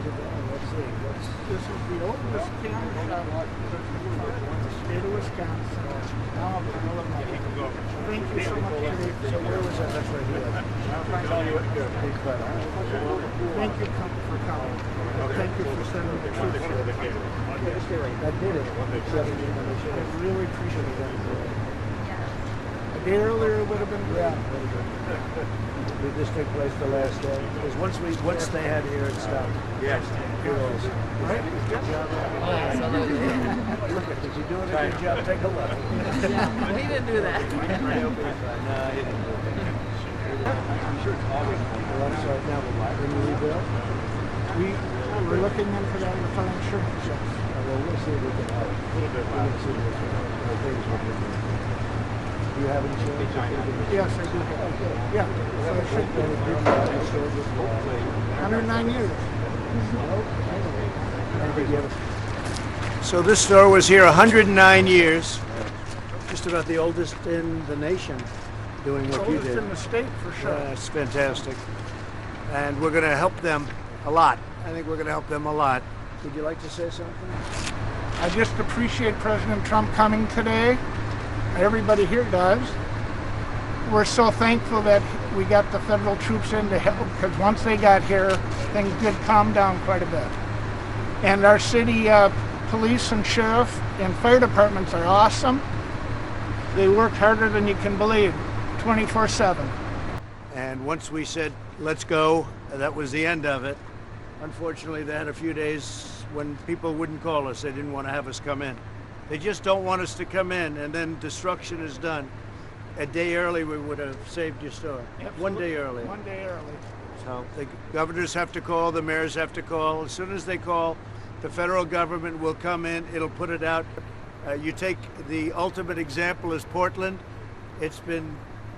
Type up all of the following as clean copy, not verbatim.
Let's see. This is the oldest camera shop in the state of Wisconsin. Now I'm in Illinois. Thank you so much today. So where was that? That's right here. Thank you for coming. Thank you for sending the troops here. I did it. I really appreciate that. A day earlier would have been great. Did this take place the last day? Because once they had here, it stopped. Yes. Right? Good job. Look at, did you do a good job? Take a look. Yeah, he didn't do that. No, he didn't do it. I'm sure it's always Well, I'm sorry. Now, when you rebuild, We're looking into that with our insurance. Yes. well, we'll see if we can help. A little bit. We'll see what things we can do. Do you have insurance? Yes, I do. Yeah, so I should be. 109 years. So this store was here 109 years, just about the oldest in the nation, doing what you Oldest did. in the state for sure. It's fantastic. And we're going to help them a lot. I think we're going to help them a lot. Would you like to say something? I just appreciate President Trump coming today. Everybody here does. We're so thankful that we got the federal troops in to help, because once they got here, things did calm down quite a bit. And our city police and sheriff and fire departments are awesome. They work harder than you can believe, 24/7. And once we said, let's go, that was the end of it. Unfortunately, they had a few days when people wouldn't call us. They didn't want to have us come in. They just don't want us to come in, and then destruction is done. A day early, we would have saved your store. One day early. One day early. So the governors have to call, the mayors have to call. As soon as they call, the federal government will come in, it'll put it out. You take the ultimate example is Portland. It's been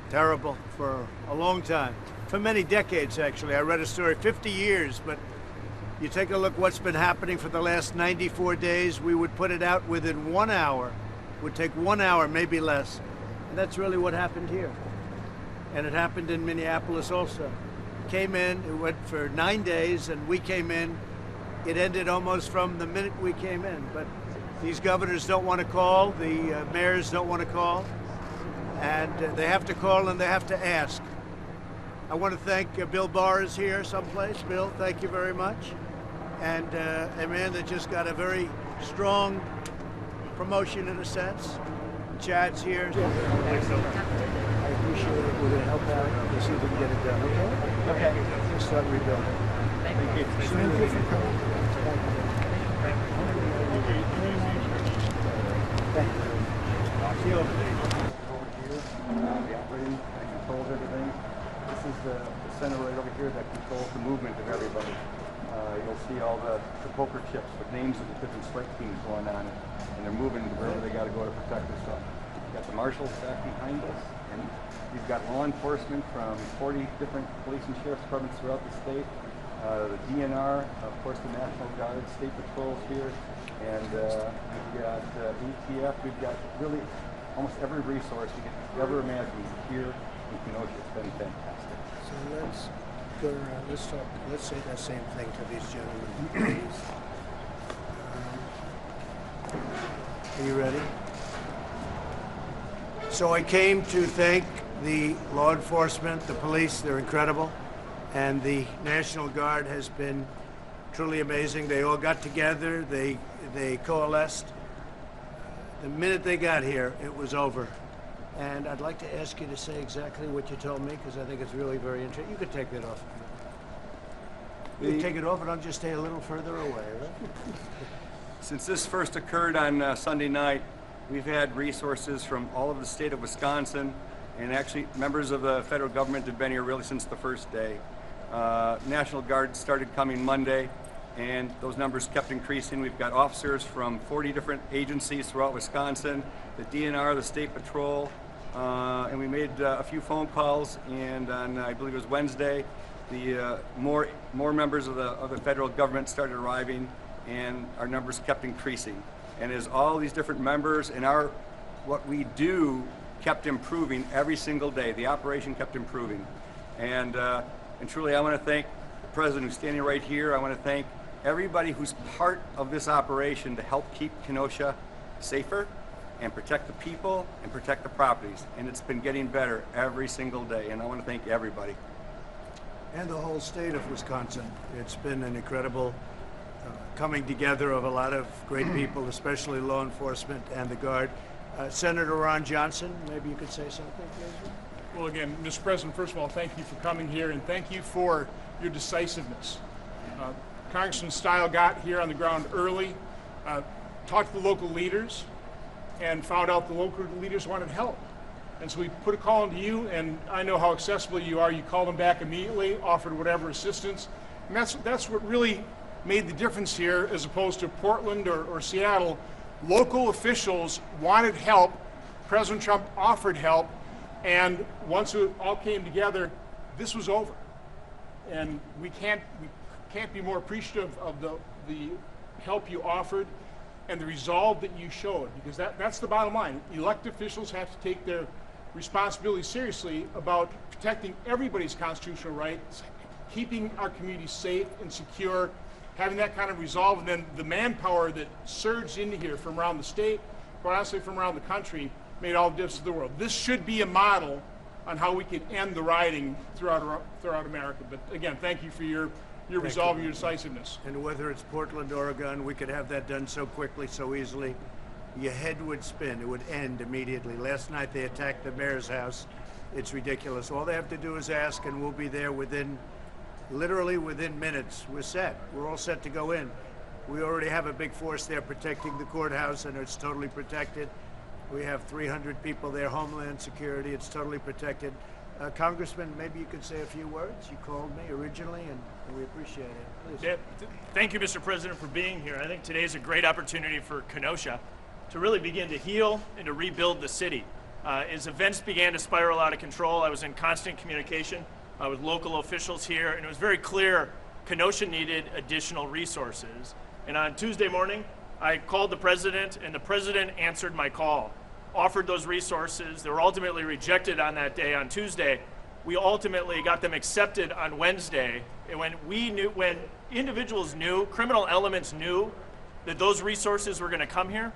terrible for a long time, for many decades actually. I read a story, 50 years, but you take a look what's been happening for the last 94 days. We would put it out within 1 hour. It would take 1 hour, maybe less. And that's really what happened here. And it happened in Minneapolis also. Came in, it went for 9 days, and we came in. It ended almost from the minute we came in. But these governors don't want to call, the mayors don't want to call, and they have to call and they have to ask. I want to thank Bill Barr is here someplace. Bill, thank you very much. And a man that just got a very strong promotion in a sense. Chad's here. I appreciate it. We're going to help out and see if we can get it done, okay? Okay. Let's start rebuilding. Thank you. Thank you for coming. Thank you. See you over there. over here. The operating that controls everything. This is the center right over here that controls the movement of everybody. You'll see all the poker chips with names of the different strike teams going on it, and they're moving wherever they got to go to protect themselves. We've got the marshals back behind us, and we've got law enforcement from 40 different police and sheriff's departments throughout the state. The DNR, of course, the National Guard, state patrols here, and we've got ATF. We've got really almost every resource you could ever imagine here in Kenosha. It's been fantastic. So let's go around. Let's talk. Let's say that same thing to these gentlemen, please. Are you ready? So I came to thank the law enforcement, the police. They're incredible. And the National Guard has been truly amazing. They all got together, they coalesced. The minute they got here, it was over. And I'd like to ask you to say exactly what you told me, because I think it's really very interesting. You could take that off. You can take it off and I'll just stay a little further away, right? Since this first occurred on Sunday night, we've had resources from all over the state of Wisconsin, and actually members of the federal government have been here really since the first day. National Guard started coming Monday, and those numbers kept increasing. We've got officers from 40 different agencies throughout Wisconsin, the DNR, the State Patrol, and we made a few phone calls, and on, I believe it was Wednesday, the more members of the federal government started arriving, and our numbers kept increasing. And as all these different members and what we do kept improving every single day, the operation kept improving. And truly, I want to thank the president who's standing right here. I want to thank everybody who's part of this operation to help keep Kenosha safer and protect the people and protect the properties. And it's been getting better every single day. And I want to thank everybody. And the whole state of Wisconsin. It's been an incredible coming together of a lot of great people, especially law enforcement and the Guard. Senator Ron Johnson, maybe you could say something, please? Well, again, Mr. President, first of all, thank you for coming here, and thank you for your decisiveness. Congressman Stile got here on the ground early, talked to the local leaders, and found out the local leaders wanted help. And so we put a call into you, and I know how accessible you are. You called them back immediately, offered whatever assistance, and that's what really made the difference here, as opposed to Portland or Seattle. Local officials wanted help. President Trump offered help, and once it all came together, this was over. And we can't be more appreciative of the help you offered and the resolve that you showed, because that's the bottom line. Elected officials have to take their responsibility seriously about protecting everybody's constitutional rights, keeping our communities safe and secure, having that kind of resolve, and then the manpower that surged into here from around the state, but honestly from around the country, made all the difference in the world. This should be a model on how we can end the rioting throughout America. But again, thank you for your resolve and your decisiveness. And whether it's Portland, Oregon, we could have that done so quickly, so easily. Your head would spin. It would end immediately. Last night they attacked the mayor's house. It's ridiculous. All they have to do is ask, and we'll be there literally within minutes. We're set. We're all set to go in. We already have a big force there protecting the courthouse, and it's totally protected. We have 300 people there, Homeland Security. It's totally protected. Congressman, maybe you could say a few words. You called me originally, and we appreciate it. Please. Yeah, thank you, Mr. President, for being here. I think today is a great opportunity for Kenosha to really begin to heal and to rebuild the city. As events began to spiral out of control, I was in constant communication with local officials here, and it was very clear Kenosha needed additional resources. And on Tuesday morning, I called the president, and the president answered my call, offered those resources. They were ultimately rejected on that day on Tuesday. We ultimately got them accepted on Wednesday. And when individuals knew, criminal elements knew that those resources were going to come here,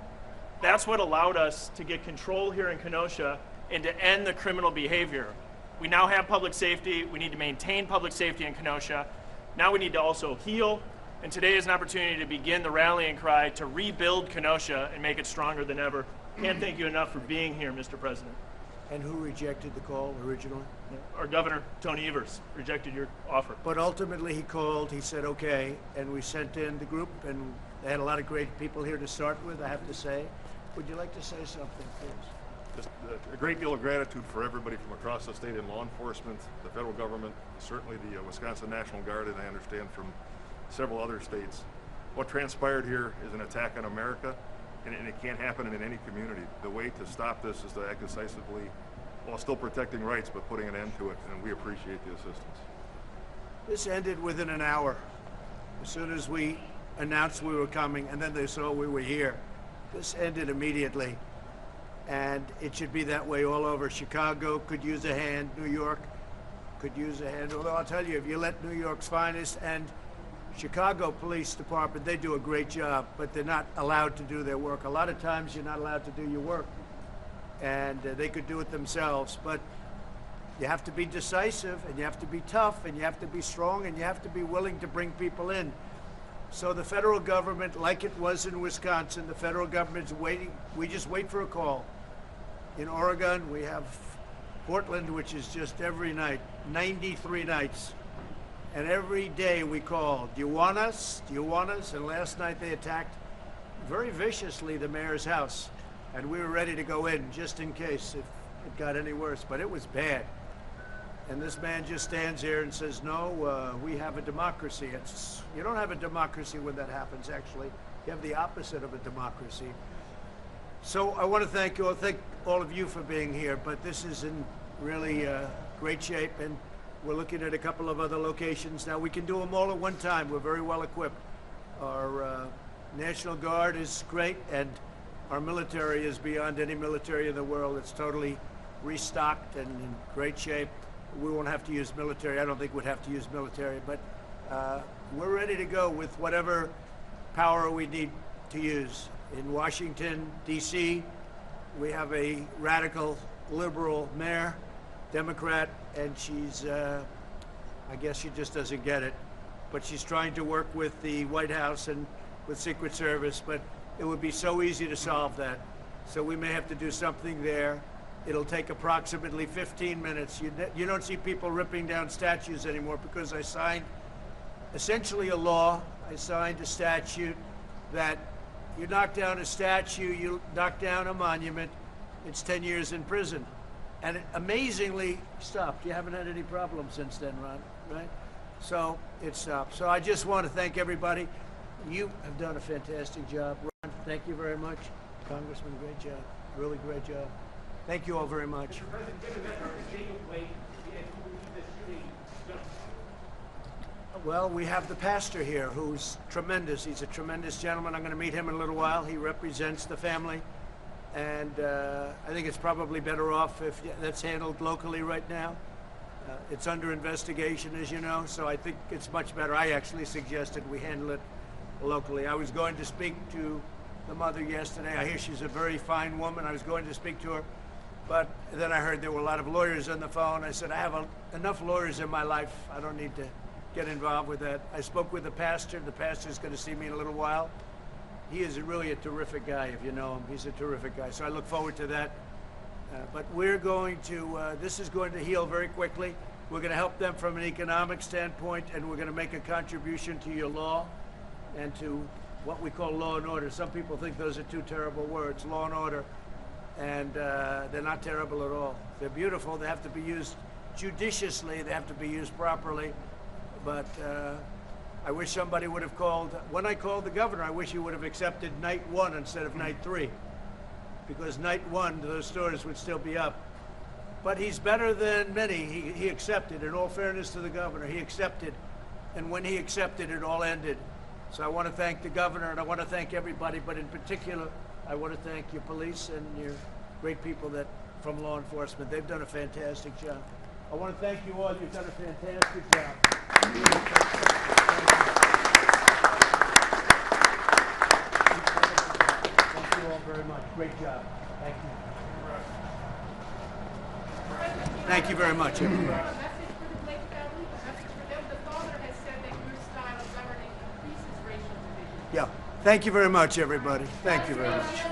that's what allowed us to get control here in Kenosha and to end the criminal behavior. We now have public safety. We need to maintain public safety in Kenosha. Now we need to also heal. And today is an opportunity to begin the rallying cry to rebuild Kenosha and make it stronger than ever. Can't thank you enough for being here, Mr. President. And who rejected the call originally? Our governor, Tony Evers, rejected your offer. But ultimately he called, he said okay, and we sent in the group, and they had a lot of great people here to start with, I have to say. Would you like to say something, please? Just a great deal of gratitude for everybody from across the state in law enforcement, the federal government, certainly the Wisconsin National Guard, and I understand from several other states. What transpired here is an attack on America, and it can't happen in any community. The way to stop this is to act decisively while still protecting rights, but putting an end to it, and we appreciate the assistance. This ended within an hour. As soon as we announced we were coming, and then they saw we were here. This ended immediately, and it should be that way all over. Chicago could use a hand, New York could use a hand, although I'll tell you, if you let New York's finest and Chicago Police Department, they do a great job, but they're not allowed to do their work. A lot of times you're not allowed to do your work, and they could do it themselves, but you have to be decisive, and you have to be tough, and you have to be strong, and you have to be willing to bring people in. So the federal government, like it was in Wisconsin, the federal government's waiting. We just wait for a call. In Oregon, we have Portland, which is just every night, 93 nights. And every day we call, do you want us? Do you want us? And last night they attacked very viciously the mayor's house. And we were ready to go in just in case if it got any worse, but it was bad. And this man just stands here and says, no, we have a democracy. You don't have a democracy when that happens, actually. You have the opposite of a democracy. So I want to thank all of you for being here, but this is in really great shape, and we're looking at a couple of other locations. Now, we can do them all at one time. We're very well equipped. Our National Guard is great, and our military is beyond any military in the world. It's totally restocked and in great shape. We won't have to use military. I don't think we'd have to use military, but we're ready to go with whatever power we need to use. In Washington, D.C., we have a radical liberal mayor, Democrat, and she's, I guess she just doesn't get it. But she's trying to work with the White House and with Secret Service, but it would be so easy to solve that. So we may have to do something there. It'll take approximately 15 minutes. You don't see people ripping down statues anymore because I signed essentially a law. I signed a statute that you knock down a statue, you knock down a monument, it's 10 years in prison. And it amazingly stopped. You haven't had any problems since then, Ron, right? So it stopped. So I just want to thank everybody. You have done a fantastic job. Ron, thank you very much. Congressman, great job. Really great job. Thank you all very much. Well, we have the pastor here who's tremendous. He's a tremendous gentleman. I'm going to meet him in a little while. He represents the family. And I think it's probably better off if that's handled locally right now. It's under investigation, as you know, so I think it's much better. I actually suggested we handle it locally. I was going to speak to the mother yesterday. I hear she's a very fine woman. I was going to speak to her, but then I heard there were a lot of lawyers on the phone. I said, I have enough lawyers in my life. I don't need to get involved with that. I spoke with the pastor. The pastor's going to see me in a little while. He is really a terrific guy, if you know him. He's a terrific guy, so I look forward to that. But we're going to, this is going to heal very quickly. We're going to help them from an economic standpoint, and we're going to make a contribution to your law and to what we call law and order. Some people think those are two terrible words, law and order, and they're not terrible at all. They're beautiful. They have to be used judiciously. They have to be used properly. But I wish somebody would have called, when I called the governor, I wish he would have accepted night 1 instead of night 3. Because night 1, those stores would still be up. But he's better than many. He accepted. In all fairness to the governor, he accepted. And when he accepted, it all ended. So I want to thank the governor, and I want to thank everybody, but in particular, I want to thank your police and your great people from law enforcement. They've done a fantastic job. I want to thank you all. You've done a fantastic job. Thank you all very much. Great job. Thank you. Thank you very much, everybody. A message for the Blake family, a message for them. The father has said that your style of governing increases racial division. Yeah. Thank you very much, everybody. Thank you very much.